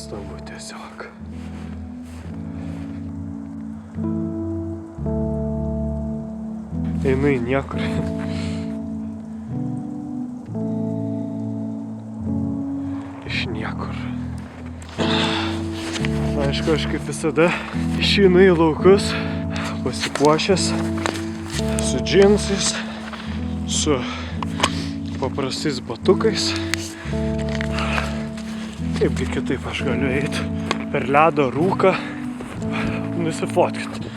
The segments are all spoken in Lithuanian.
Nuostabu tiesiog. Einu į niekur. Iš niekur. Aišku, aš kaip visada išeinu į laukus, pasipuošęs, su džinsais, su paprastais batukais. Kaipgi kitaip aš galiu eiti per ledo rūką, nusifotkint.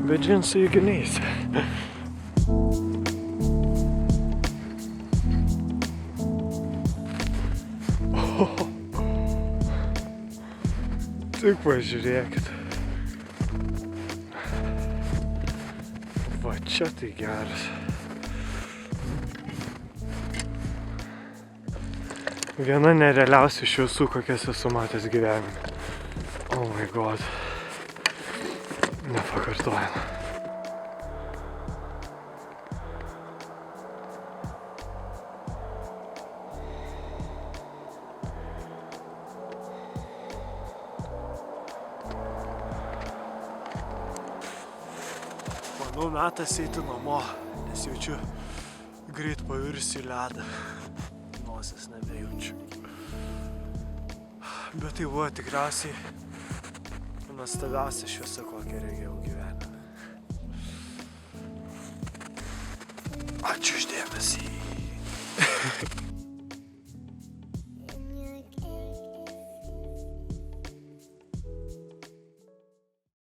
Bet džinsai igi neisi. Tik pažiūrėkit. Va čia tai geras. Viena nerealiausių šviesų, kokias esu matęs gyvenime. Oh my god. Nepakartojama. Manau, metas eiti namo, nes jaučiu greit pavirsiu į ledą. Nosies nebejaučiu. Bet tai buvo tikriausiai nuostabiausia šviesa, kokią regėjau gyvenime. Ačiū už dėmesį.